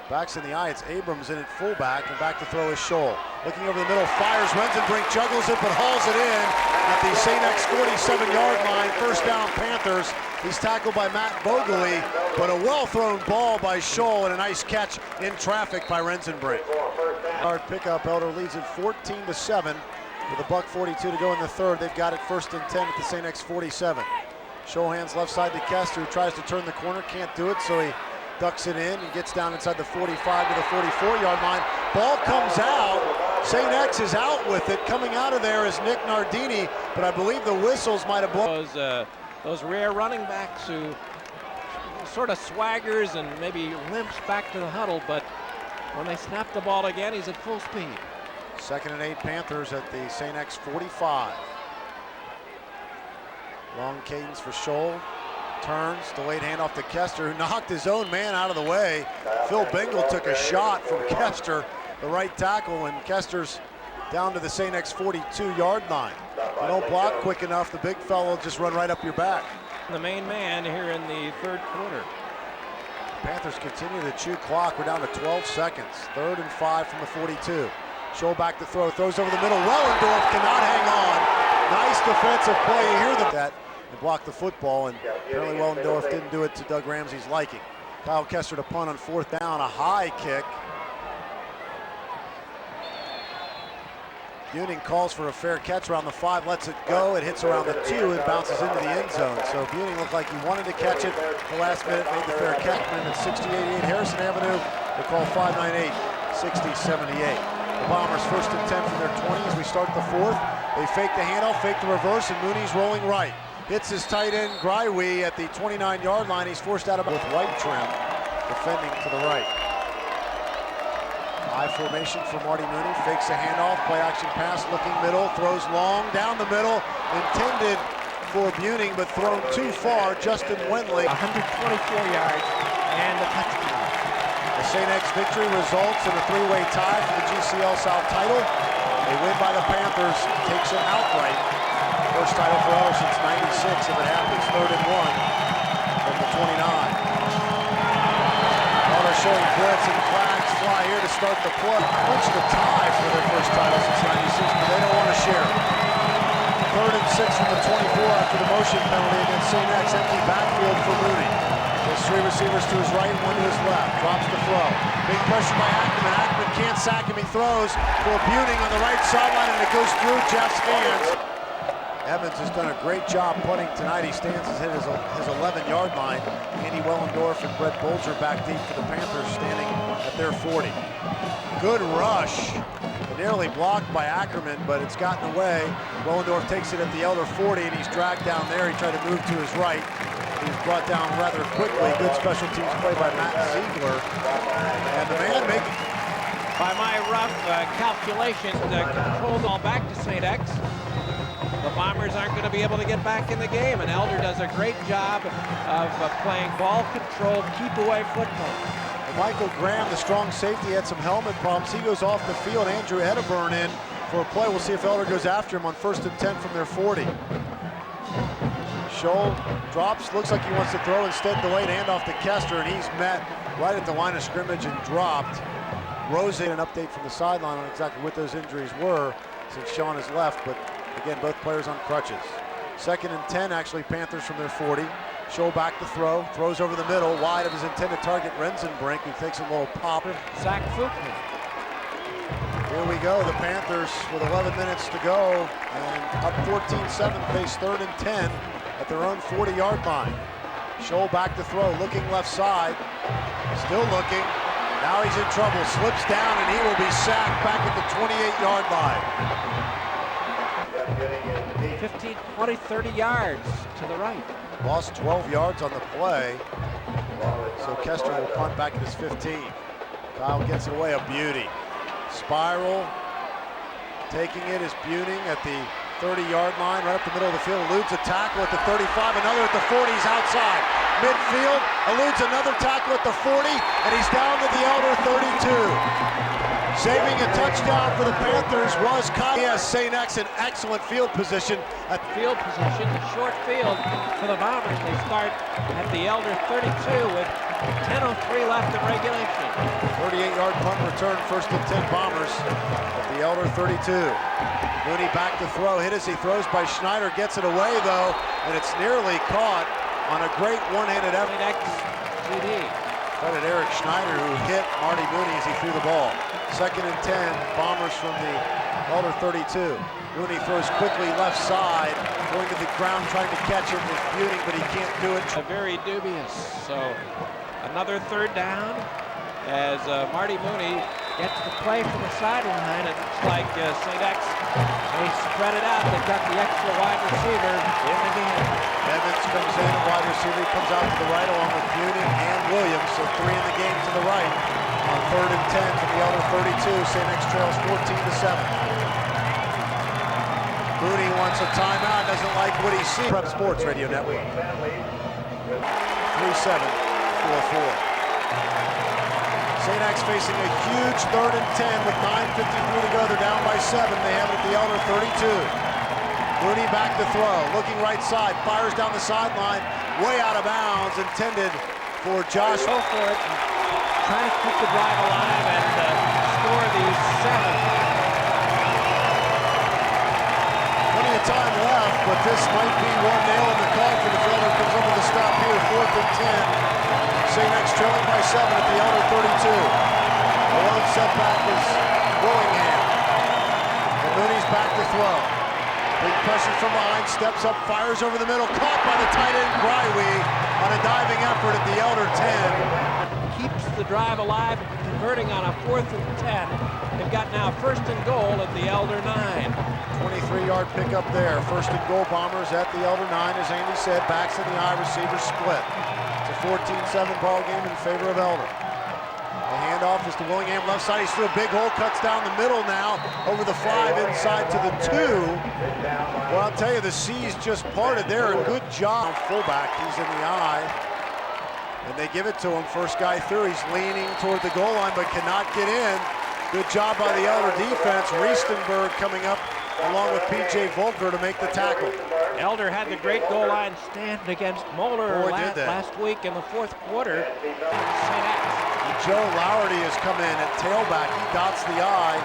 Backs in the eye, it's Abrams in at fullback, and back to throw is Scholl. Looking over the middle, fires, Rensenbrink juggles it, but hauls it in at the St. X 47-yard line. First down Panthers. He's tackled by Matt Bogley, but a well-thrown ball by Scholl and a nice catch in traffic by Rensenbrink. Hard pickup, Elder leads it 14-7 with $1:42 to go in the third. They've got it first and 10 at the St. X 47. Scholl hands left side to Kester, who tries to turn the corner, can't do it, so he ducks it in and gets down inside the 45 to the 44-yard line. Ball comes out. St. X is out with it. Coming out of there is Nick Nardini, but I believe the whistles might have blown. Those rare running backs who sort of swaggers and maybe limps back to the huddle, but when they snap the ball again, he's at full speed. 2nd and 8 Panthers at the St. X 45. Long cadence for Scholl. Turns, delayed handoff to Kester, who knocked his own man out of the way. Phil Bingle took a shot from Kester, the right tackle, and Kester's down to the St. X 42-yard line. You don't block quick enough, the big fellow will just run right up your back. The main man here in the third quarter. Panthers continue to chew clock. We're down to 12 seconds. 3rd and 5 from the 42. Scholl back to throw, throws over the middle. Wellendorf cannot hang on. Nice defensive play. You hear that and block the football, and apparently Wellendorf didn't do it to Doug Ramsey's liking. Kyle Kester to punt on 4th down, a high kick. Buning calls for a fair catch around the 5, lets it go. It hits around the 2 and bounces into the end zone. So Buning looked like he wanted to catch it. The last minute made the fair catch. And at 68 Harrison Avenue, they call 598 6078. The Bombers first and 10 from their 20 as we start the 4th. They fake the handoff, fake the reverse, and Mooney's rolling right. Hits his tight end, Greiwe, at the 29-yard line. He's forced out of it with white trim, defending to the right. High formation for Marty Mooney, fakes a handoff, play action pass, looking middle, throws long, down the middle, intended for Buning, but thrown too far. Justin Wendley. 124 yards and a touchdown. The St. X victory results in a 3-way tie for the GCL South title. They win by the Panthers, takes it outright. First title for Elder since '96 if it happens. 3rd and 1 from the 29. Elder showing blitz and flags fly here to start the play. Clinch the tie for their first title since '96, but they don't want to share it. 3rd and 6 from the 24 after the motion penalty against St. X. Empty backfield for Mooney. There's 3 receivers to his right, 1 to his left. Drops the throw. Big pressure by Ackerman. Ackerman can't sack him. He throws for Buning on the right sideline, and it goes through Jeff's hands. Evans has done a great job punting tonight. He stands at his 11-yard line. Andy Wellendorf and Brett Bolger back deep for the Panthers, standing at their 40. Good rush. Nearly blocked by Ackerman, but it's gotten away. Wellendorf takes it at the Elder 40, and he's dragged down there. He tried to move to his right. He's brought down rather quickly. Good special teams play by Matt Ziegler. And the man making... By my rough calculations, control the ball back to St. X. The Bombers aren't going to be able to get back in the game, and Elder does a great job of playing ball control, keep away football. Michael Graham, the strong safety, had some helmet problems. He goes off the field. Andrew Edeburn in for a play. We'll see if Elder goes after him on 1st and 10 from their 40. Scholl drops, looks like he wants to throw, instead delayed handoff to Kester, and he's met right at the line of scrimmage and dropped. Rose in an update from the sideline on exactly what those injuries were since Sean has left, but again, both players on crutches. 2nd and 10, actually, Panthers from their 40. Scholl back to throw, throws over the middle, wide of his intended target, Rensenbrink, who takes a little pop. Zach Fuchman. Here we go, the Panthers with 11 minutes to go, and up 14-7, face 3rd and 10 at their own 40-yard line. Scholl back to throw, looking left side, still looking. Now he's in trouble, slips down, and he will be sacked back at the 28-yard line. 15, 20, 30 yards to the right. Lost 12 yards on the play, so Kester will punt back at his 15. Kyle gets it away, a beauty. Spiral, taking it is Buning at the 30-yard line, right up the middle of the field, eludes a tackle at the 35, another at the 40, he's outside. Midfield, eludes another tackle at the 40, and he's down to the Elder 32. Saving a touchdown for the Panthers was Kyle. He has St. X in excellent field position. At field position, short field for the Bombers. They start at the Elder 32 with 10:03 left in regulation. 38-yard punt return, 1st and 10 Bombers at the Elder 32. Mooney back to throw, hit as he throws by Schneider, gets it away though, and it's nearly caught on a great one-handed effort. TD. Credit Eric Schneider, who hit Marty Mooney as he threw the ball. 2nd and 10, Bombers from the Elder 32. Mooney throws quickly left side, going to the ground, trying to catch him with Buning, but he can't do it. Very dubious. So another 3rd down as Marty Mooney gets the play from the sideline. It looks like St. X, they spread it out. They've got the extra wide receiver in the game. Evans comes in, wide receiver comes out to the right along with Buning and Williams, so 3 in the game to the right. On 3rd and 10 from the Elder 32, St. X trails 14-7. Mooney wants a timeout, doesn't like what he sees. Prep Sports Radio Network. 3-7, 4-4. St. X facing a huge 3rd and 10 with 9:53 to go. They're down by 7. They have it at the Elder 32. Mooney back to throw, looking right side, fires down the sideline, way out of bounds, intended for Josh. Go for it. Trying to keep the drive alive and score the 7th. Plenty of time left, but this might be one nail in the coffin. The fielder comes up with a stop here, 4th and 10. St. X trailing by 7 at the Elder 32. The lone setback is Willingham. And Mooney's back to throw. Big pressure from behind, steps up, fires over the middle, caught by the tight end Greiwe on a diving effort at the Elder 10. Keeps the drive alive, converting on a 4th and 10. They've got now 1st and goal at the Elder 9. 23-yard pickup there. 1st and goal, Bombers at the Elder 9. As Andy said, backs in the eye, receivers split. It's a 14-7 ball game in favor of Elder. The handoff is to Willingham, left side. He's through a big hole, cuts down the middle now, over the 5, inside to the 2. Well, I'll tell you, the C's just parted there. A good job. Fullback, he's in the eye. And they give it to him. First guy through. He's leaning toward the goal line, but cannot get in. Good job by the Elder defense. Riestenberg coming up along with P.J. Volker to make the tackle. Elder had the great goal line stand against Moeller last week in the 4th quarter. Joe Lowerty has come in at tailback. He dots the I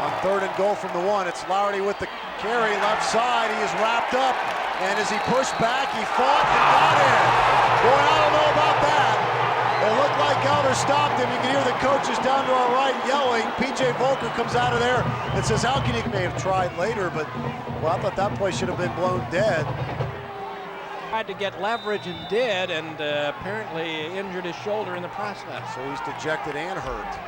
on 3rd and goal from the 1. It's Lowerty with the carry left side. He is wrapped up, and as he pushed back, he fought and got in. Boy, I don't know about that. It looked like Elder stopped him. You can hear the coaches down to our right yelling. P.J. Volker comes out of there and says, how can he may have tried later, but well, I thought that play should have been blown dead. Tried to get leverage and did, and apparently injured his shoulder in the process. So he's dejected and hurt.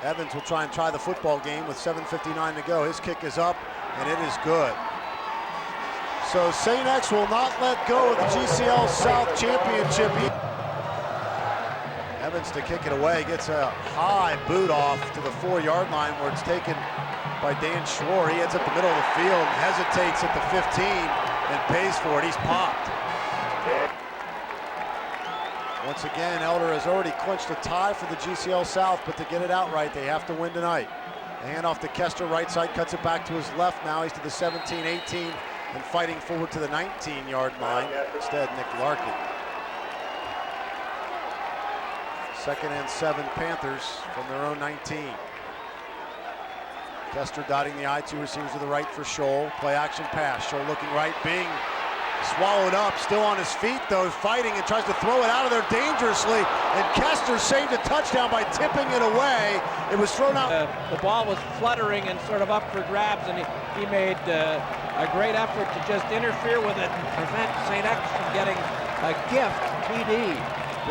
Evans will try the football game with 7:59 to go. His kick is up, and it is good. So St. X will not let go of the GCL South Championship. Evans to kick it away, gets a high boot off to the 4-yard line where it's taken by Dan Schroer. He heads up the middle of the field, hesitates at the 15, and pays for it. He's popped. Once Once again, Elder has already clinched a tie for the GCL South, but to get it outright, they have to win tonight. The handoff to Kester, right side, cuts it back to his left now. He's to the 17-18 and fighting forward to the 19-yard line. Instead, Nick Larkin. 2nd and 7 Panthers from their own 19. Kester dotting the I, 2 receivers to the right for Scholl. Play action pass. Scholl looking right. Bing swallowed up, still on his feet though, fighting and tries to throw it out of there dangerously. And Kester saved a touchdown by tipping it away. It was thrown out. The ball was fluttering and sort of up for grabs, and he made a great effort to just interfere with it and prevent St. X from getting a gift TD.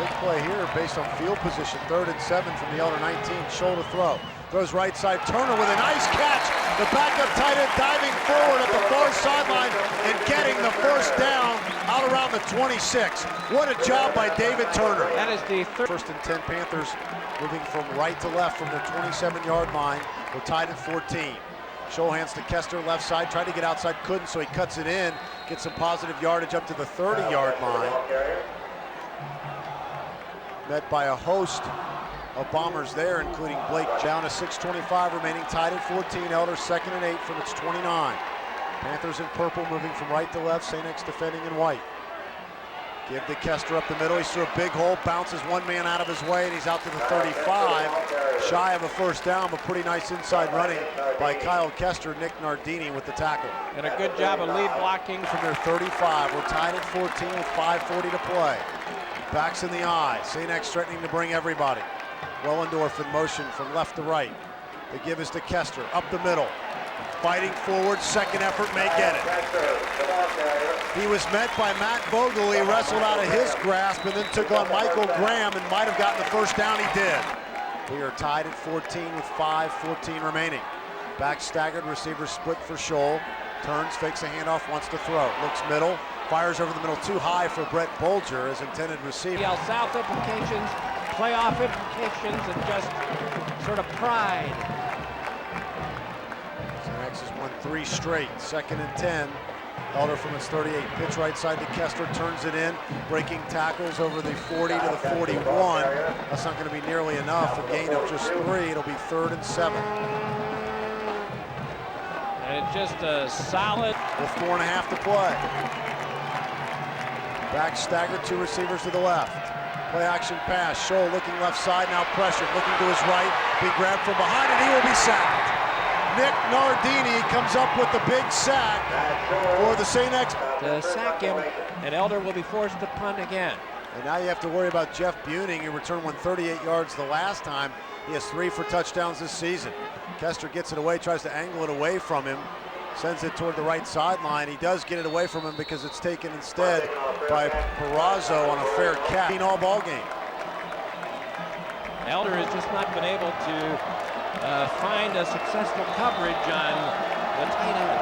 Big play here based on field position. 3rd and 7 from the Elder 19. Scholl to throw. Throws right side. Turner with a nice catch. The backup tight end diving forward at the far sideline and getting the first down out around the 26. What a job by David Turner. That is the 1st and 10 Panthers moving from right to left from their 27-yard line. We're tied at 14. Scholl hands to Kester, left side. Tried to get outside, couldn't, so he cuts it in. Gets some positive yardage up to the 30-yard line. Met by a host of Bombers there, including Blake. Down to 6:25 remaining, tied at 14. Elder 2nd and 8 from its 29. Panthers in purple moving from right to left. St. X defending in white. Give to Kester up the middle. He's through a big hole, bounces one man out of his way, and he's out to the 35. Shy of a first down, but pretty nice inside running by Kyle Kester. Nick Nardini with the tackle. And a good job of lead blocking from their 35. We're tied at 14 with 5:40 to play. Backs in the eye. St. X threatening to bring everybody. Wellendorf in motion from left to right. The give is to Kester, up the middle. Fighting forward, second effort, may get it. He was met by Matt Vogel. He wrestled out of his grasp and then took on Michael Graham and might have gotten the first down. He did. We are tied at 14 with 5:14 remaining. Back staggered, receiver split for Scholl. Turns, fakes a handoff, wants to throw. Looks middle, fires over the middle too high for Brett Bolger as intended receiver. South implications, playoff implications, and just sort of pride. St. X has won 3 straight. 2nd and 10. Elder from its 38. Pitch right side to Kester, turns it in. Breaking tackles over the 40 to the 41. That's not going to be nearly enough. A gain of just 3. It'll be 3rd and 7. And it's just a solid. With 4.5 to play. Back staggered, 2 receivers to the left. Play action pass. Scholl looking left side, now pressured. Looking to his right. Be grabbed from behind, and he will be sacked. Nick Nardini comes up with the big sack for the St. X. To sack him, and Elder will be forced to punt again. And now you have to worry about Jeff Buning, who returned 138 yards the last time. He has 3 for touchdowns this season. Kester gets it away, tries to angle it away from him. Sends it toward the right sideline. He does get it away from him because it's taken instead by Perazzo on a fair catch. All ball game. Elder has just not been able to find a successful coverage on the tight end.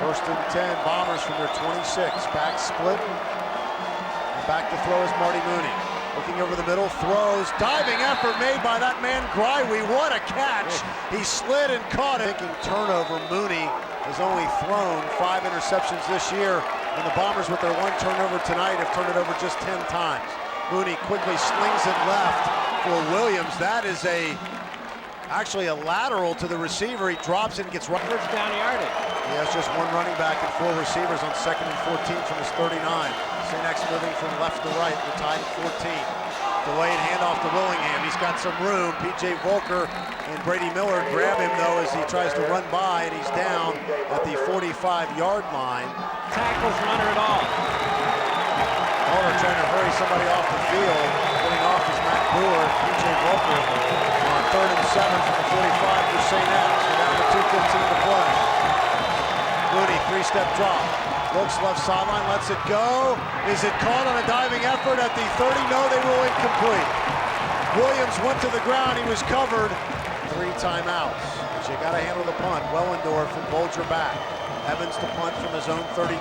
1st and 10, Bombers from their 26. Back split. And back to throw is Marty Mooney. Looking over the middle, throws, diving effort made by that man Greiwe. What a catch! He slid and caught it. Thinking turnover, Mooney has only thrown 5 interceptions this year, and the Bombers with their 1 turnover tonight have turned it over just 10 times. Mooney quickly slings it left for Williams. That is actually a lateral to the receiver. He drops it and gets right. First down yardage. He has just 1 running back and 4 receivers on 2nd and 14 from his 39. St. X moving from left to right. We're tied at 14. Delayed handoff to Willingham. He's got some room. P.J. Volker and Brady Miller grab him, though, as he tries to run by, and he's down at the 45-yard line. Tackles runner at all. Elder trying to hurry somebody off the field. Getting off is Matt Brewer. P.J. Volker on 3rd and 7 from the 45 for St. X. We're down to 2:15 to play. Mooney, 3-step drop. Looks left sideline, lets it go. Is it caught on a diving effort at the 30? No, they rule incomplete. Williams went to the ground. He was covered. 3 timeouts. But you got to handle the punt. Wellendorf and Bolger back. Evans to punt from his own 32.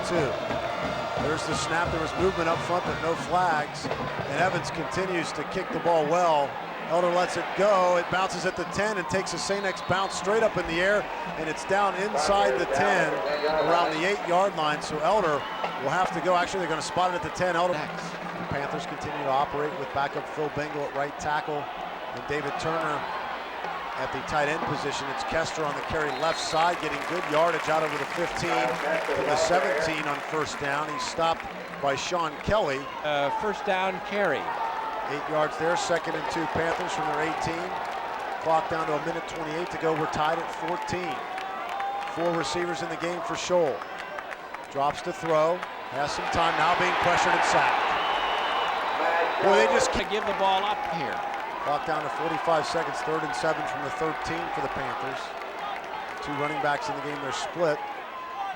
There's the snap. There was movement up front, but no flags. And Evans continues to kick the ball well. Elder lets it go. It bounces at the 10 and takes a St. X bounce straight up in the air, and it's down inside the 10 around the 8-yard line. So Elder will have to go. Actually, they're going to spot it at the 10. Elder. Panthers continue to operate with backup Phil Bengal at right tackle and David Turner at the tight end position. It's Kester on the carry left side, getting good yardage out over the 15 to the 17 on first down. He's stopped by Sean Kelly. First down carry. 8 yards there, 2nd and 2 Panthers from their 18. Clock down to 1:28 to go. We're tied at 14. 4 receivers in the game for Scholl. Drops to throw, has some time, now being pressured and sacked. Boy, they just To give the ball up here. Clock down to 45 seconds, 3rd and 7 from the 13 for the Panthers. 2 running backs in the game, they're split.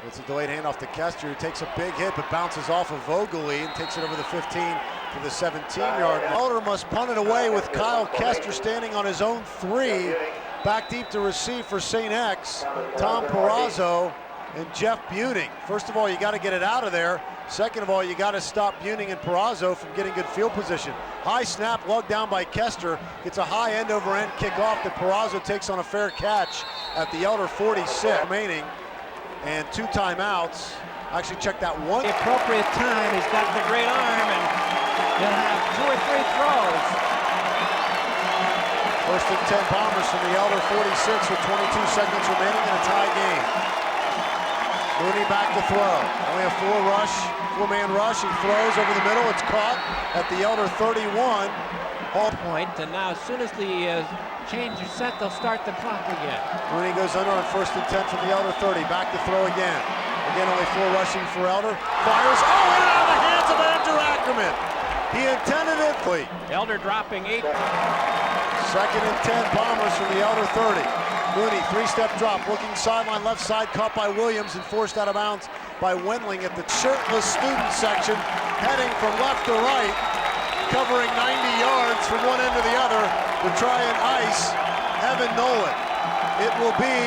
It's a delayed handoff to Kester, who takes a big hit but bounces off of Vogeli and takes it over the 15 to the 17-yard line. Elder must punt it away with Kyle Kester standing on his own 3. Back deep to receive for St. X, Tom Perazzo and Jeff Buning. First of all, you got to get it out of there. Second of all, you got to stop Buning and Perazzo from getting good field position. High snap, lugged down by Kester. Gets a high end-over-end kickoff that Perazzo takes on a fair catch at the Elder 46 remaining. And 2 timeouts. Actually, check that one. The appropriate time, he's got the great arm, and he'll have 2 or 3 throws. First and 10 Bombers from the Elder 46 with 22 seconds remaining in a tie game. Mooney back to throw. Only a 4-man rush. He throws over the middle. It's caught at the Elder 31. Point, and now as soon as the change is set, they'll start the clock again. Mooney goes under on 1st and 10 from the Elder 30. Back to throw again. Again, only 4 rushing for Elder. Fires. Oh, and out of the hands of Andrew Ackerman. He intended it. Elder dropping 8. 2nd and 10 Bombers from the Elder 30. Mooney, 3-step drop, looking sideline left side, caught by Williams and forced out of bounds by Wendling at the shirtless student section, heading from left to right, covering 90 yards from one end to the other to try and ice Evan Nolan. It will be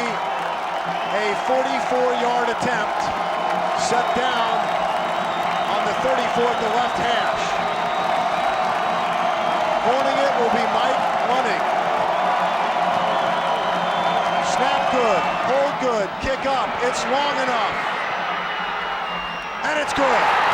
a 44-yard attempt set down on the 34 at the left hash. Holding it will be Mike Lunning. Snap good, hold good, kick up, it's long enough. And it's good.